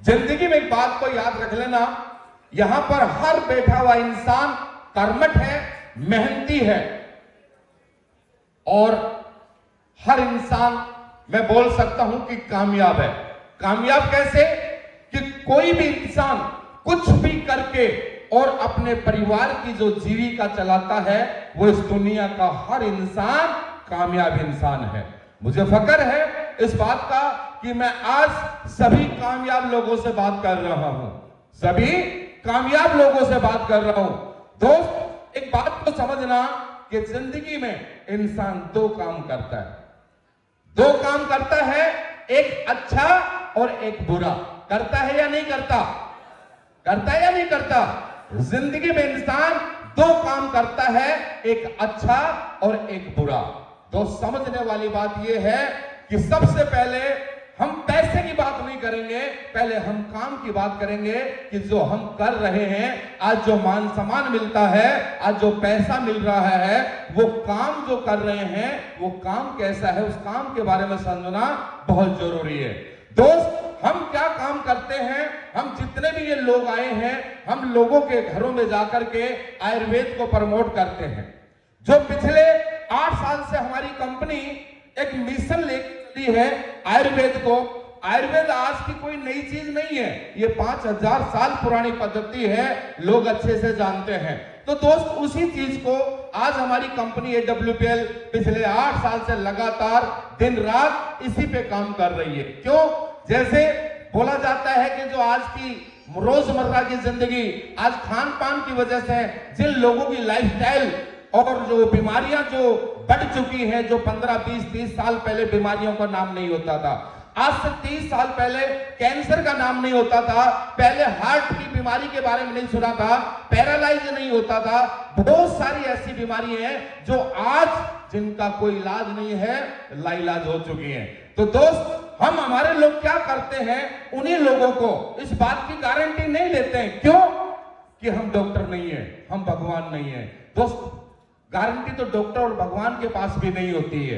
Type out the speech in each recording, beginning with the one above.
जिंदगी में एक बात को याद रख लेना, यहां पर हर बैठा हुआ इंसान कर्मठ है, मेहनती है, और हर इंसान मैं बोल सकता हूं कि कामयाब है। कामयाब कैसे? कि कोई भी इंसान कुछ भी करके और अपने परिवार की जो जीविका चलाता है, वो इस दुनिया का हर इंसान कामयाब इंसान है। मुझे फख्र है इस बात का कि मैं आज सभी कामयाब लोगों से बात कर रहा हूं, सभी कामयाब लोगों से बात कर रहा हूं। दोस्त, एक बात को समझना कि जिंदगी में इंसान दो काम करता है, दो काम करता है, एक अच्छा और एक बुरा। करता है या नहीं करता? करता है या नहीं करता? जिंदगी में इंसान दो काम करता है, एक अच्छा और एक बुरा। तो समझने वाली बात यह है कि सबसे पहले हम पैसे की बात नहीं करेंगे, पहले हम काम की बात करेंगे कि जो हम कर रहे हैं, आज जो मान सम्मान मिलता है, आज जो पैसा मिल रहा है, वो काम जो कर रहे हैं वो काम कैसा है, उस काम के बारे में समझना बहुत जरूरी है। दोस्त, हम क्या काम करते हैं? हम जितने भी ये लोग आए हैं, हम लोगों के घरों में जाकर के आयुर्वेद को प्रमोट करते हैं। जो पिछले 8 साल से हमारी कंपनी एक मिशन लेकर चली है आयुर्वेद को। आयुर्वेद आज की कोई नई चीज नहीं है, ये 5000 साल पुरानी पद्धति है, लोग अच्छे से जानते हैं। तो दोस्त, उसी चीज को आज हमारी कंपनी AWPL पिछले 8 साल से लगातार दिन रात इसी पे काम कर रही है। क्यों? जैसे बोला जाता है कि जो आज की रोजमर्रा की जिंदगी, आज खान पान की वजह से जिन लोगों की लाइफस्टाइल और जो बीमारियां जो बढ़ चुकी हैं, जो 15, 20, 30 साल पहले बीमारियों का नाम नहीं होता था, आज से 30 साल पहले कैंसर का नाम नहीं होता था, पहले हार्ट की बीमारी के बारे में नहीं सुना था, पैरालाइज नहीं होता था, बहुत सारी ऐसी बीमारी हैं जो आज जिनका कोई इलाज नहीं है, लाइलाज हो चुकी हैं। तो दोस्त, हम हमारे लोग क्या करते हैं, उन्हीं लोगों को इस बात की गारंटी नहीं लेते हैं। क्यों? कि हम डॉक्टर नहीं है, हम भगवान नहीं है। दोस्त, गारंटी तो डॉक्टर और भगवान के पास भी नहीं होती है।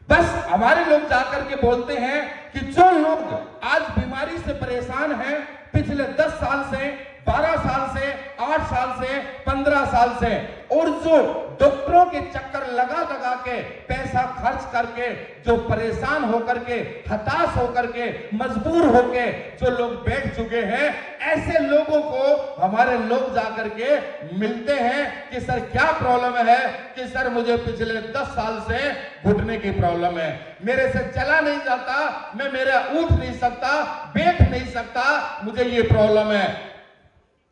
बस हमारे लोग जाकर के बोलते हैं कि जो लोग आज बीमारी से परेशान हैं, पिछले 10 साल से, 12 साल से, 8 साल से, 15 साल से, और जो डॉक्टरों के चक्कर लगा लगा के पैसा खर्च करके जो परेशान होकर के, हताश होकर के, मजबूर होके जो लोग बैठ चुके हैं, ऐसे लोगों को हमारे लोग जाकर के मिलते हैं कि सर क्या प्रॉब्लम है? कि सर मुझे पिछले 10 साल से घुटने की प्रॉब्लम है, मेरे से चला नहीं जाता, मैं मेरा उठ नहीं सकता, बैठ नहीं सकता, मुझे ये प्रॉब्लम है।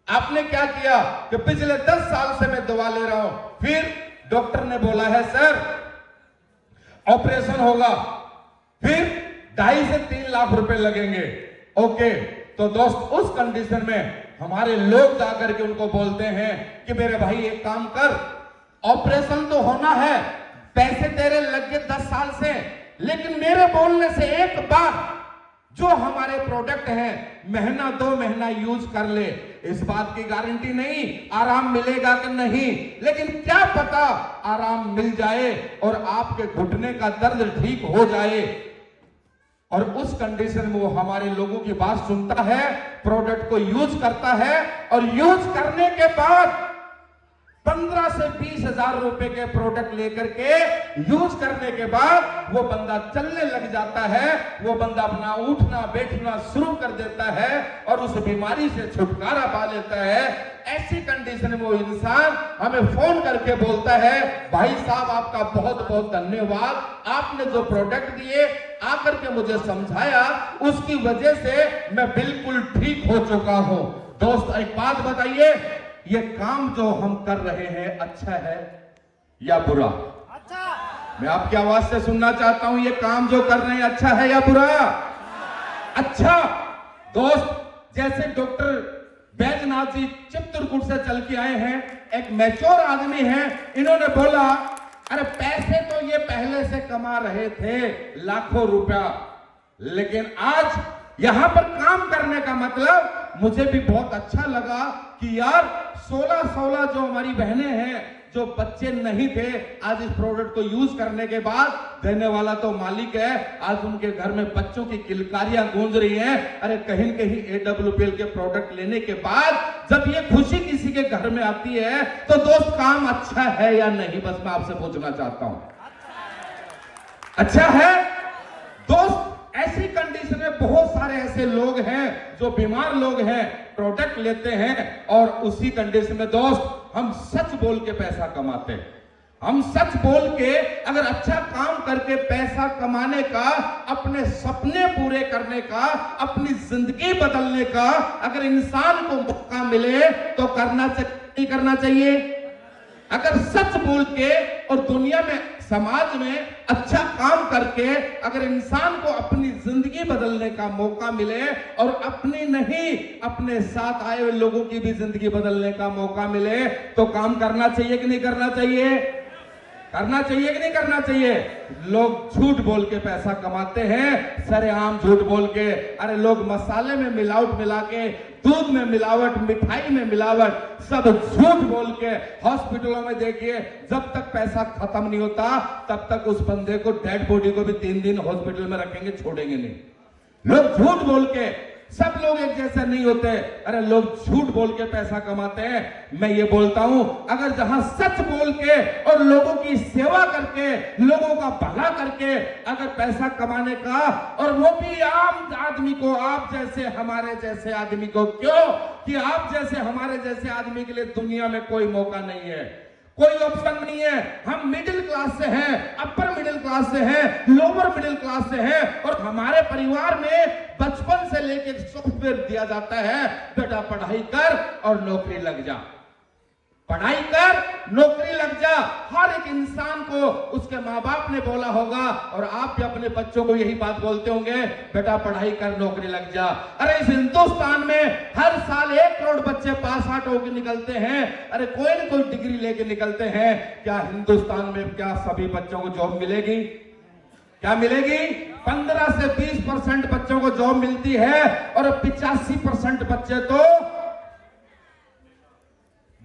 आपने क्या किया कि पिछले 10 साल से मैं दवा ले रहा हूं, फिर डॉक्टर ने बोला है सर ऑपरेशन होगा, फिर 2.5 से 3 लाख रुपए लगेंगे। ओके, तो दोस्त, उस कंडीशन में हमारे लोग जाकर के उनको बोलते हैं कि मेरे भाई एक काम कर, ऑपरेशन तो होना है, पैसे तेरे लग गए 10 साल से, लेकिन मेरे बोलने से एक बार जो हमारे प्रोडक्ट हैं, महीना 2 महीना यूज कर ले, इस बात की गारंटी नहीं आराम मिलेगा कि नहीं, लेकिन क्या पता आराम मिल जाए और आपके घुटने का दर्द ठीक हो जाए। और उस कंडीशन में वो हमारे लोगों की बात सुनता है, प्रोडक्ट को यूज करता है, और यूज करने के बाद 15 से 20 हजार रुपए के प्रोडक्ट लेकर के यूज करने के बाद वो बंदा चलने लग जाता है, वो बंदा अपना उठना बैठना शुरू कर देता है और उस बीमारी से छुटकारा पा लेता है। ऐसी कंडीशन में वो इंसान हमें फोन करके बोलता है, भाई साहब आपका बहुत बहुत धन्यवाद, आपने जो प्रोडक्ट दिए, आकर के मुझे समझाया, उसकी वजह से मैं बिल्कुल ठीक हो चुका हूं। दोस्त, एक बात बताइए, ये काम जो हम कर रहे हैं अच्छा है या बुरा? अच्छा। मैं आपकी आवाज से सुनना चाहता हूं, ये काम जो कर रहे हैं अच्छा है या बुरा? अच्छा। दोस्त, जैसे डॉक्टर बैजनाथ जी चित्रकूट से चल के आए हैं, एक मैच्योर आदमी है, इन्होंने बोला अरे पैसे तो ये पहले से कमा रहे थे लाखों रुपया, लेकिन आज यहां पर काम करने का मतलब मुझे भी बहुत अच्छा लगा कि यार 16 जो हमारी बहनें हैं जो बच्चे नहीं थे आज इस प्रोडक्ट को यूज करने के बाद देने वाला तो मालिक है। आज उनके घर में बच्चों की किलकारियां गूंज रही हैं। अरे कहीं कहीं AWPL के प्रोडक्ट लेने के बाद जब ये खुशी किसी के घर में आती है तो दोस्त काम अच्छा है या नहीं, बस मैं आपसे पूछना चाहता हूं। अच्छा है दोस्त। ऐसी कंडीशन में बहुत सारे ऐसे लोग हैं जो बीमार लोग हैं, प्रोडक्ट लेते हैं और उसी कंडीशन में दोस्त हम सच बोल के पैसा कमाते हैं। हम सच बोल के अगर अच्छा काम करके पैसा कमाने का, अपने सपने पूरे करने का, अपनी जिंदगी बदलने का अगर इंसान को मौका मिले तो करना चाहिए नहीं करना चाहिए? अगर सच बोल के और दुनिया में समाज में अच्छा काम करके अगर इंसान को अपनी जिंदगी बदलने का मौका मिले और अपनी नहीं अपने साथ आए हुए लोगों की भी जिंदगी बदलने का मौका मिले तो काम करना चाहिए कि नहीं करना चाहिए? करना चाहिए कि नहीं करना चाहिए? लोग झूठ बोल के पैसा कमाते हैं, सरेआम झूठ बोल के। अरे लोग मसाले में मिलावट मिला के, दूध में मिलावट, मिठाई में मिलावट, सब झूठ बोल के हॉस्पिटलों में देखिए जब तक पैसा खत्म नहीं होता तब तक उस बंदे को, डेड बॉडी को भी 3 दिन हॉस्पिटल में रखेंगे, छोड़ेंगे नहीं। लोग झूठ बोल के, सब लोग एक जैसे नहीं होते। अरे लोग झूठ बोल के पैसा कमाते हैं। मैं ये बोलता हूं अगर जहां सच बोल के और लोगों की सेवा करके, लोगों का भला करके अगर पैसा कमाने का, और वो भी आम आदमी को, आप जैसे हमारे जैसे आदमी को, क्यों कि आप जैसे हमारे जैसे आदमी के लिए दुनिया में कोई मौका नहीं है, कोई ऑप्शन नहीं है। हम मिडिल क्लास से हैं, अपर मिडिल क्लास से हैं, लोअर मिडिल क्लास से हैं और हमारे परिवार में बचपन से लेकर सॉफ्टवेयर दिया जाता है, बेटा पढ़ाई कर और नौकरी लग जा, पढ़ाई कर नौकरी लग जा। हर एक इंसान को उसके माँ बाप ने बोला होगा और आप भी अपने बच्चों को यही बात बोलते होंगे, बेटा पढ़ाई कर नौकरी लग जा। अरे इस हिंदुस्तान में हर साल 1 करोड़ बच्चे पास आउट होकर निकलते हैं। अरे कोई न कोई डिग्री लेके निकलते हैं। क्या हिंदुस्तान में क्या सभी बच्चों को जॉब मिलेगी? क्या मिलेगी? 15 से 20% बच्चों को जॉब मिलती है और 85% बच्चे तो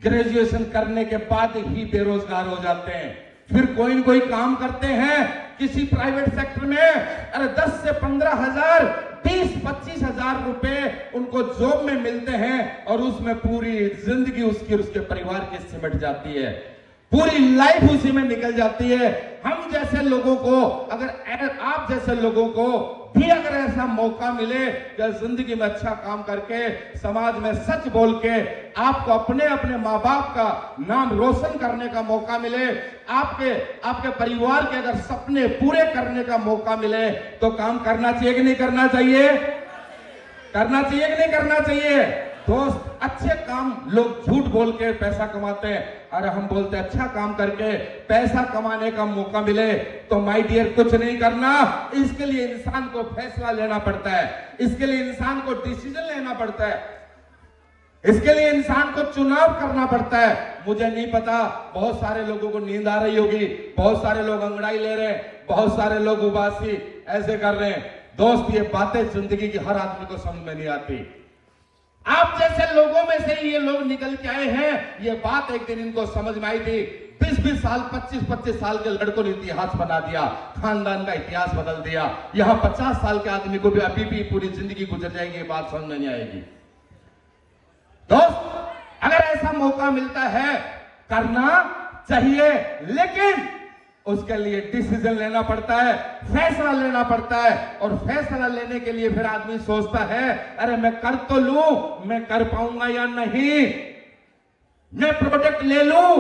ग्रेजुएशन करने के बाद ही बेरोजगार हो जाते हैं। फिर कोई न कोई काम करते हैं किसी प्राइवेट सेक्टर में। अरे 10 से 15 हजार, 20-25 हजार रुपए उनको जॉब में मिलते हैं और उसमें पूरी जिंदगी उसकी और उसके परिवार की सिमट जाती है, पूरी लाइफ उसी में निकल जाती है। हम जैसे लोगों को अगर आप जैसे लोगों को भी अगर ऐसा मौका मिले कि जिंदगी में अच्छा काम करके समाज में सच बोल के आपको अपने अपने माँ बाप का नाम रोशन करने का मौका मिले, आपके परिवार के अगर सपने पूरे करने का मौका मिले तो काम करना चाहिए कि नहीं करना चाहिए? करना चाहिए कि नहीं करना चाहिए? दोस्त अच्छे काम लोग झूठ बोल के पैसा कमाते हैं। अरे हम बोलते हैं अच्छा काम करके पैसा कमाने का मौका मिले तो माय डियर कुछ नहीं करना। इसके लिए इंसान को फैसला लेना पड़ता है, इसके लिए इंसान को डिसीजन लेना पड़ता है, इसके लिए इंसान को चुनाव करना पड़ता है। मुझे नहीं पता, बहुत सारे लोगों को नींद आ रही होगी, बहुत सारे लोग अंगड़ाई ले रहे हैं, बहुत सारे लोग उबासी ऐसे कर रहे हैं। दोस्त ये बातें जिंदगी की हर आदमी को समझ में नहीं आती। आप जैसे लोगों में से ये लोग निकल के आए हैं। ये बात एक दिन इनको समझ में आई थी। 20-20 साल, 25-25 साल के लड़कों ने इतिहास बना दिया, खानदान का इतिहास बदल दिया। यहां 50 साल के आदमी को भी अभी भी पूरी जिंदगी गुजर जाएगी, ये बात समझ में नहीं आएगी। दोस्त अगर ऐसा मौका मिलता है करना चाहिए, लेकिन उसके लिए डिसीजन लेना पड़ता है, फैसला लेना पड़ता है। और फैसला लेने के लिए फिर आदमी सोचता है अरे मैं कर तो लूं, मैं कर पाऊंगा या नहीं, मैं प्रोडक्ट ले लूं,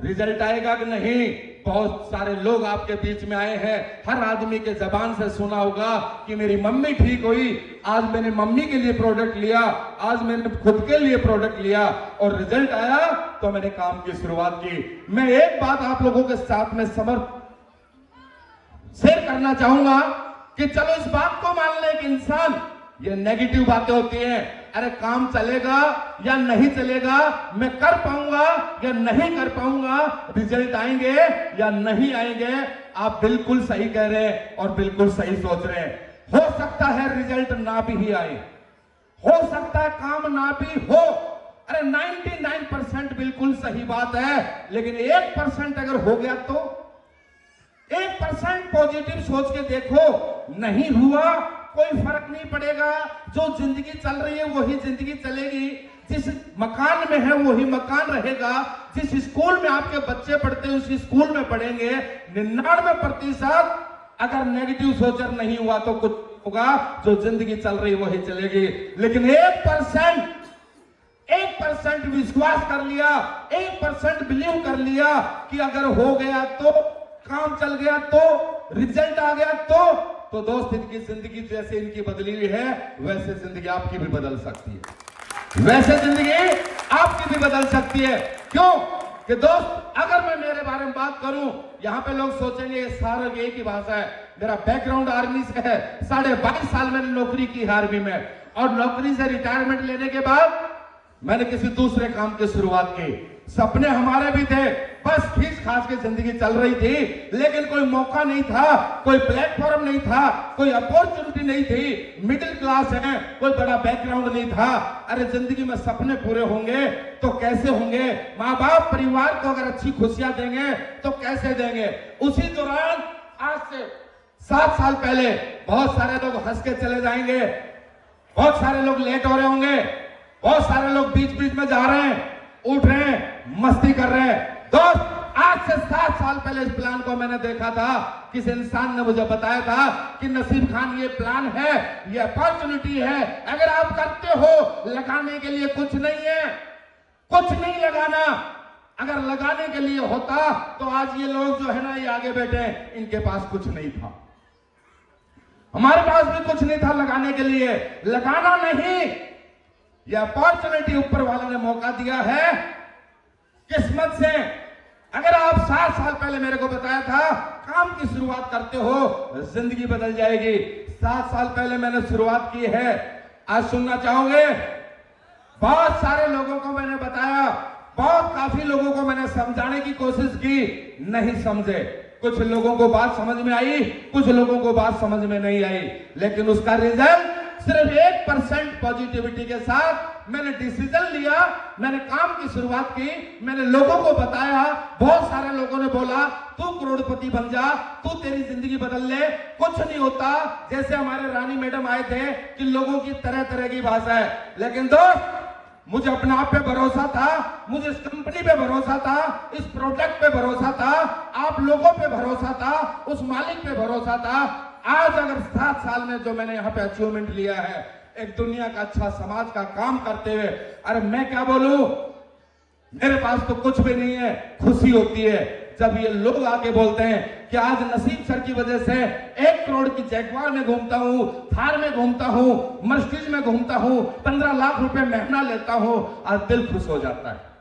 रिजल्ट आएगा कि नहीं। बहुत सारे लोग आपके बीच में आए हैं, हर आदमी के जबान से सुना होगा कि मेरी मम्मी ठीक हुई, आज मैंने मम्मी के लिए प्रोडक्ट लिया, आज मैंने खुद के लिए प्रोडक्ट लिया और रिजल्ट आया तो मैंने काम की शुरुआत की। मैं एक बात आप लोगों के साथ में शेयर करना चाहूंगा कि चलो इस बात को मान ले कि इंसान, ये नेगेटिव बातें होती हैं, अरे काम चलेगा या नहीं चलेगा, मैं कर पाऊंगा या नहीं कर पाऊंगा, रिजल्ट आएंगे या नहीं आएंगे। आप बिल्कुल सही कह रहे हैं और बिल्कुल सही सोच रहे हैं। हो सकता है रिजल्ट ना भी ही आए, हो सकता है काम ना भी हो, अरे 99% बिल्कुल सही बात है, लेकिन 1% अगर हो गया तो 1% पॉजिटिव सोच के देखो, नहीं हुआ कोई फर्क नहीं पड़ेगा। जो जिंदगी चल रही है वही जिंदगी चलेगी, जिस मकान में है वही मकान रहेगा, जिस स्कूल में आपके बच्चे पढ़ते हैं उसी स्कूल में पढ़ेंगे। 99% अगर नेगेटिव सोचर नहीं हुआ तो कुछ होगा, जो जिंदगी चल रही वही चलेगी। लेकिन 1% विश्वास कर लिया, 1% बिलीव कर लिया कि अगर हो गया तो, काम चल गया तो, रिजल्ट आ गया तो दोस्त इनकी जिंदगी जैसे इनकी बदली हुई है वैसे जिंदगी आपकी भी बदल सकती है, वैसे जिंदगी आपकी भी बदल सकती है। क्यों कि दोस्त अगर मैं मेरे बारे में बात करूं, यहां पे लोग सोचेंगे ये सारा एक ही भाषा है। मेरा बैकग्राउंड आर्मी से है, 22.5 साल मैंने नौकरी की आर्मी में, और नौकरी से रिटायरमेंट लेने के बाद मैंने किसी दूसरे काम की शुरुआत की। सपने हमारे भी थे, बस खींच खास के जिंदगी चल रही थी, लेकिन कोई मौका नहीं था, कोई प्लेटफॉर्म नहीं था, कोई अपॉर्चुनिटी नहीं थी। मिडिल क्लास है, कोई बड़ा बैकग्राउंड नहीं था। अरे जिंदगी में सपने पूरे होंगे तो कैसे होंगे? माँ बाप परिवार को अगर अच्छी खुशियां देंगे तो कैसे देंगे? उसी दौरान आज से 7 साल पहले बहुत सारे लोग हंस के चले जाएंगे, बहुत सारे लोग लेट हो रहे होंगे, बहुत सारे लोग बीच बीच में जा रहे हैं, उठ रहे हैं, मस्ती कर रहे हैं। दोस्त आज से 7 साल पहले इस प्लान को मैंने देखा था, किसी इंसान ने मुझे बताया था कि नसीब खान ये प्लान है, ये अपॉर्चुनिटी है, अगर आप करते हो, लगाने के लिए कुछ नहीं है, कुछ नहीं लगाना। अगर लगाने के लिए होता तो आज ये लोग जो है ना ये आगे बैठे, इनके पास कुछ नहीं था, हमारे पास भी कुछ नहीं था लगाने के लिए। लगाना नहीं, यह अपॉर्चुनिटी ऊपर वाले ने मौका दिया है किस्मत से। अगर आप 7 साल पहले मेरे को बताया था काम की शुरुआत करते हो जिंदगी बदल जाएगी, 7 साल पहले मैंने शुरुआत की है। आज सुनना चाहोगे? बहुत सारे लोगों को मैंने बताया, बहुत काफी लोगों को मैंने समझाने की कोशिश की, नहीं समझे। कुछ लोगों को बात समझ में आई, कुछ लोगों को बात समझ में नहीं आई, लेकिन उसका रिजल्ट सिर्फ 1% पॉजिटिविटी के साथ मैंने डिसीजन लिया, मैंने काम की शुरुआत की, मैंने लोगों को बताया। बहुत सारे लोगों ने बोला तू करोड़पति बन जा, तू तेरी जिंदगी बदल ले। कुछ नहीं होता, जैसे हमारे रानी मैडम आए थे कि लोगों की तरह तरह की भाषा है, लेकिन दोस्त मुझे अपने आप पे भरोसा था, मुझे इस कंपनी पे भरोसा था, इस प्रोडक्ट पे भरोसा था, आप लोगों पे भरोसा था, उस मालिक पे भरोसा था। आज अगर 7 साल में जो मैंने यहाँ पे अचीवमेंट लिया है, एक दुनिया का अच्छा समाज का काम करते हुए, अरे मैं क्या बोलूं, मेरे पास तो कुछ भी नहीं है। खुशी होती है जब ये लोग आके बोलते हैं कि आज नसीब सर की वजह से 1 करोड़ की जैगवार में घूमता हूं, थार में घूमता हूं, मर्सिडीज में घूमता हूं, 15 लाख रुपए महीना लेता हूं। आज दिल खुश हो जाता है,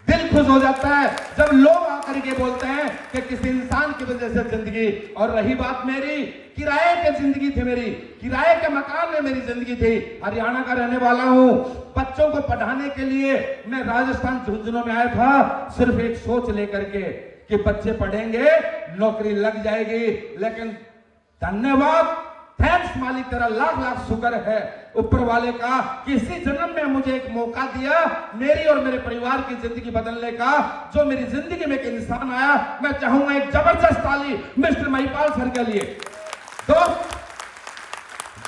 दिल खुश हो जाता है जब लोग आकर के बोलते हैं कि किसी इंसान की वजह से जिंदगी। और रही बात मेरी, किराए की जिंदगी थी मेरी, किराए के मकान में मेरी जिंदगी थी। हरियाणा का रहने वाला हूं, बच्चों को पढ़ाने के लिए मैं राजस्थान झुंझुनू में आया था, सिर्फ एक सोच लेकर के कि बच्चे पढ़ेंगे, नौकरी लग जाएगी। लेकिन धन्यवाद, थैंक्स मालिक तेरा, लाख लाख शुक्र है ऊपर वाले का, किसी जन्म में मुझे एक मौका दिया मेरी और मेरे परिवार की जिंदगी बदलने का। जो मेरी जिंदगी में एक इंसान आया, मैं चाहूंगा एक जबरदस्त ताली मिस्टर महिपाल सर के लिए। तो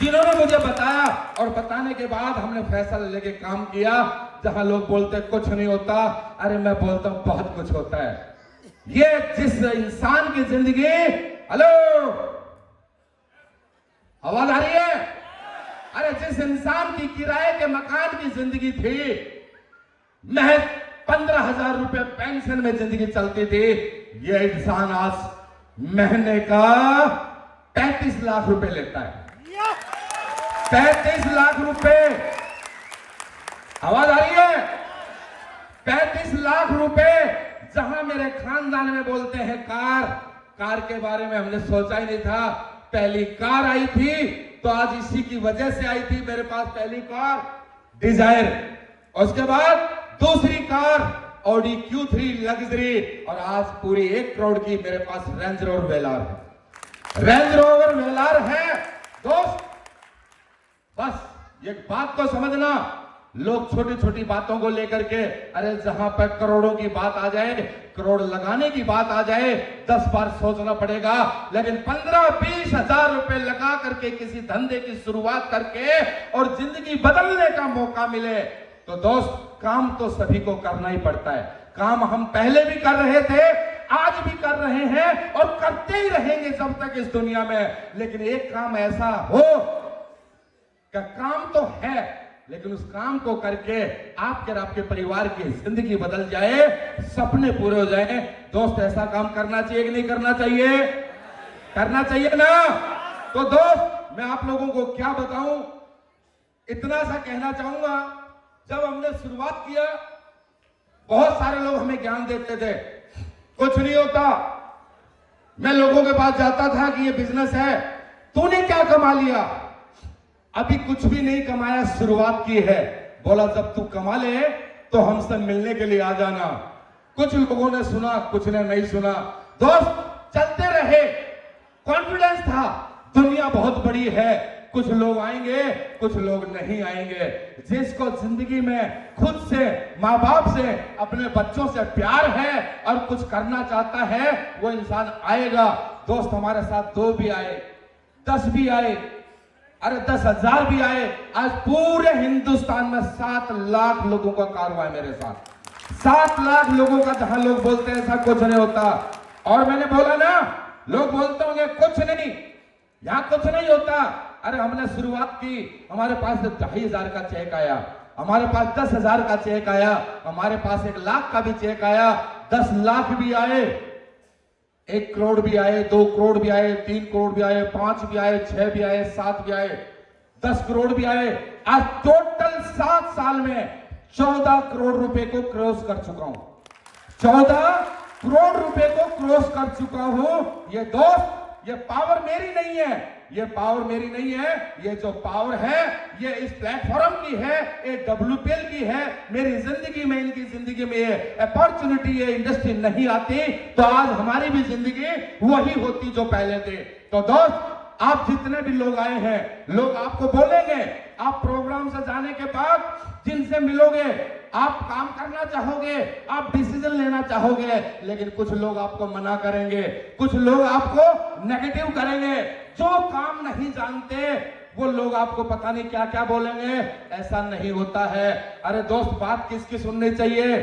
जिन्होंने मुझे बताया और बताने के बाद हमने फैसला लेके काम किया। जहां लोग बोलते कुछ नहीं होता, अरे मैं बोलता हूं बहुत कुछ होता है। ये जिस इंसान की जिंदगी, हेलो आवाज आ रही है? अरे जिस इंसान की किराए के मकान की जिंदगी थी, महज 15,000 रुपए पेंशन में जिंदगी चलती थी, ये इंसान आज महीने का 35 लाख रुपए लेता है। 35 लाख रुपए, आवाज आ रही है? 35 लाख रुपए। जहां मेरे खानदान में बोलते हैं कार के बारे में हमने सोचा ही नहीं था। पहली कार आई थी तो आज इसी की वजह से आई थी मेरे पास पहली कार डिजायर, और उसके बाद दूसरी कार ऑडी Q3 लग्जरी, और आज पूरी 1 करोड़ की मेरे पास रेंज रोवर वेलार है, रेंज रोवर वेलार है। दोस्त बस एक बात को समझना, लोग छोटी छोटी बातों को लेकर के, अरे जहां पर करोड़ों की बात आ जाए, करोड़ लगाने की बात आ जाए, 10 बार सोचना पड़ेगा। लेकिन 15-20 हजार रुपए लगा करके किसी धंधे की शुरुआत करके और जिंदगी बदलने का मौका मिले तो दोस्त, काम तो सभी को करना ही पड़ता है। काम हम पहले भी कर रहे थे, आज भी कर रहे हैं और करते ही रहेंगे जब तक इस दुनिया में। लेकिन एक काम ऐसा हो कि काम तो है, लेकिन उस काम को करके आपके और आपके परिवार की जिंदगी बदल जाए, सपने पूरे हो जाए। दोस्त, ऐसा काम करना चाहिए कि नहीं करना चाहिए? करना चाहिए ना। तो दोस्त, मैं आप लोगों को क्या बताऊं, इतना सा कहना चाहूंगा, जब हमने शुरुआत किया बहुत सारे लोग हमें ज्ञान देते थे, कुछ नहीं होता। मैं लोगों के पास जाता था कि ये बिजनेस है, तूने क्या कमा लिया? अभी कुछ भी नहीं कमाया, शुरुआत की है। बोला जब तू कमा ले तो हमसे मिलने के लिए आ जाना। कुछ लोगों ने सुना, कुछ ने नहीं सुना। दोस्त, चलते रहे, कॉन्फिडेंस था, दुनिया बहुत बड़ी है, कुछ लोग आएंगे, कुछ लोग नहीं आएंगे। जिसको जिंदगी में खुद से, माँ बाप से, अपने बच्चों से प्यार है और कुछ करना चाहता है, वो इंसान आएगा। दोस्त, हमारे साथ 2 भी आए, 10 भी आए, अरे 10,000 भी आए। आज पूरे हिंदुस्तान में 7 लाख लोगों का कारवा है मेरे साथ। 7 लाख लोगों का, जहां लोग बोलते हैं ऐसा कुछ नहीं होता। और मैंने बोला ना, लोग बोलते होंगे कुछ नहीं, यहां कुछ नहीं होता। अरे हमने शुरुआत की, हमारे पास 2,500 का चेक आया, हमारे पास 10,000 का चेक आया, हमारे पास 1 लाख का भी चेक आया, 10 लाख भी आए, 1 करोड़ भी आए, 2 करोड़ भी आए, 3 करोड़ भी आए, 5 भी आए, 6 भी आए, 7 भी आए, 10 करोड़ भी आए। आज टोटल 7 साल में 14 करोड़ रुपए को क्रॉस कर चुका हूं। 14 करोड़ रुपए को क्रॉस कर चुका हूं। ये दोस्त, ये पावर मेरी नहीं है, ये पावर मेरी नहीं है, ये जो पावर है ये इस प्लेटफॉर्म की है, ये WPL की है। मेरी जिंदगी में, इनकी जिंदगी में ये अपॉर्चुनिटी, ये इंडस्ट्री नहीं आती तो आज हमारी भी जिंदगी वही होती जो पहले थे। तो दोस्त, आप जितने भी लोग आए हैं, लोग आपको बोलेंगे, आप प्रोग्राम से जाने के बाद जिनसे मिलोगे, आप काम करना चाहोगे, आप डिसीजन लेना चाहोगे, लेकिन कुछ लोग आपको मना करेंगे, कुछ लोग आपको नेगेटिव करेंगे। जो काम नहीं जानते वो लोग आपको पता नहीं क्या क्या बोलेंगे। ऐसा नहीं होता है। अरे दोस्त, बात किसकी सुननी चाहिए?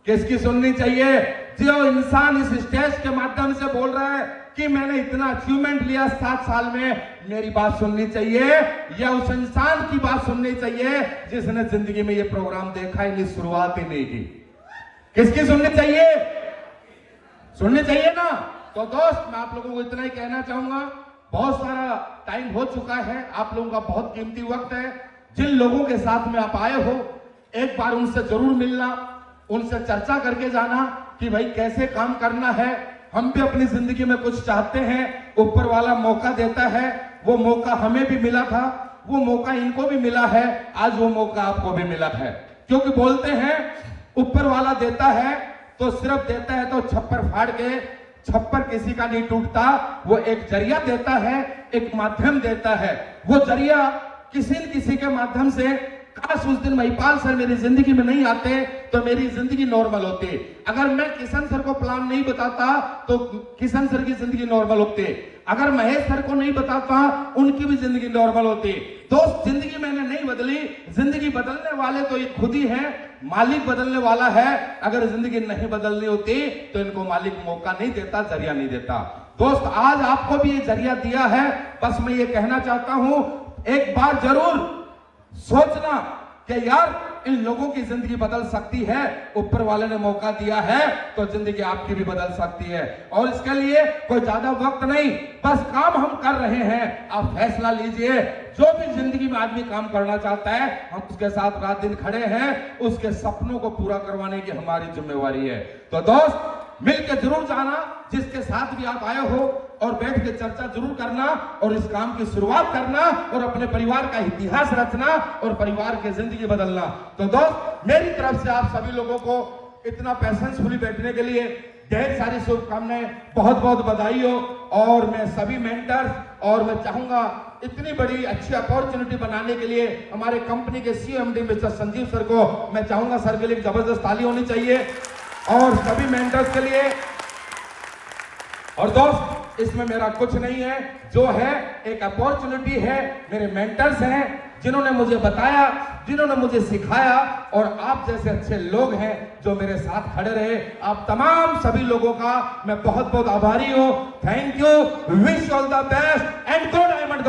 किसकी सुननी चाहिए? जो इंसान इस स्टेज के माध्यम से बोल रहा है कि मैंने इतना अचीवमेंट लिया 7 साल में, मेरी बात सुननी चाहिए, या उस इंसान की बात सुननी चाहिए जिसने जिंदगी में ये प्रोग्राम देखा ही नहीं, शुरुआत ही नहीं की? किसकी सुननी चाहिए? सुननी चाहिए ना। तो दोस्त, मैं आप लोगों को इतना ही कहना चाहूंगा, बहुत सारा टाइम हो चुका है, आप लोगों का बहुत कीमती वक्त है। जिन लोगों के साथ में आप आए हो, एक बार उनसे जरूर मिलना, उनसे चर्चा करके जाना कि भाई कैसे काम करना है। हम भी अपनी जिंदगी में कुछ चाहते हैं, ऊपर वाला मौका देता है, वो मौका हमें भी मिला था, वो मौका इनको भी मिला है, आज वो मौका आपको भी मिला है। क्योंकि बोलते हैं ऊपर वाला देता है तो सिर्फ देता है तो छप्पर फाड़ के, छप्पर किसी का नहीं टूटता, वो एक जरिया देता है, एक माध्यम देता है। वो जरिया किसी न किसी के माध्यम से, काश उस दिन महिपाल सर मेरी जिंदगी में नहीं आते तो मेरी जिंदगी नॉर्मल होती। अगर मैं किशन सर को प्लान नहीं बताता तो किशन सर की जिंदगी नॉर्मल होती। अगर महेश सर को नहीं बताता, उनकी भी जिंदगी नॉर्मल होती। दोस्त, जिंदगी मैंने नहीं बदली, जिंदगी बदलने वाले तो ये खुद ही है, मालिक बदलने वाला है। अगर जिंदगी नहीं बदलनी होती तो इनको मालिक मौका नहीं देता, जरिया नहीं देता। दोस्त, आज आपको भी ये जरिया दिया है। बस मैं ये कहना चाहता हूं, एक बार जरूर सोचना कि यार इन लोगों की जिंदगी बदल सकती है, ऊपर वाले ने मौका दिया है तो जिंदगी आपकी भी बदल सकती है। और इसके लिए कोई ज्यादा वक्त नहीं, बस काम हम कर रहे हैं, आप फैसला लीजिए। जो भी जिंदगी में आदमी काम करना चाहता है, हम उसके साथ रात दिन खड़े हैं, उसके सपनों को पूरा करवाने की हमारी जिम्मेवारी है। तो दोस्त, मिलकर जरूर जाना, जिसके साथ भी आप आए हो, और बैठ के चर्चा जरूर करना और इस काम की शुरुआत करना और अपने परिवार का इतिहास रचना और परिवार की जिंदगी बदलना। तो दोस्त, मेरी तरफ से आप सभी लोगों को इतना पैशंसफुली बैठने के लिए ढेर सारी शुभकामनाएं, बहुत बहुत बधाई हो। और मैं सभी मेंटर्स और मैं चाहूंगा इतनी बड़ी अच्छी अपॉर्चुनिटी बनाने के लिए हमारे कंपनी के सीएमडी मिस्टर संजीव सर को मैं चाहूंगा, सर के लिए एक जबरदस्त ताली होनी चाहिए और सभी मेंटर्स के लिए। और दोस्त, इसमें मेरा कुछ नहीं है, जो है एक अपॉर्चुनिटी है, मेरे मेंटर्स हैं जिन्होंने मुझे बताया, जिन्होंने मुझे सिखाया, और आप जैसे अच्छे लोग हैं जो मेरे साथ खड़े रहे। आप तमाम सभी लोगों का मैं बहुत बहुत आभारी हूं। Thank you, wish all the best and go diamond.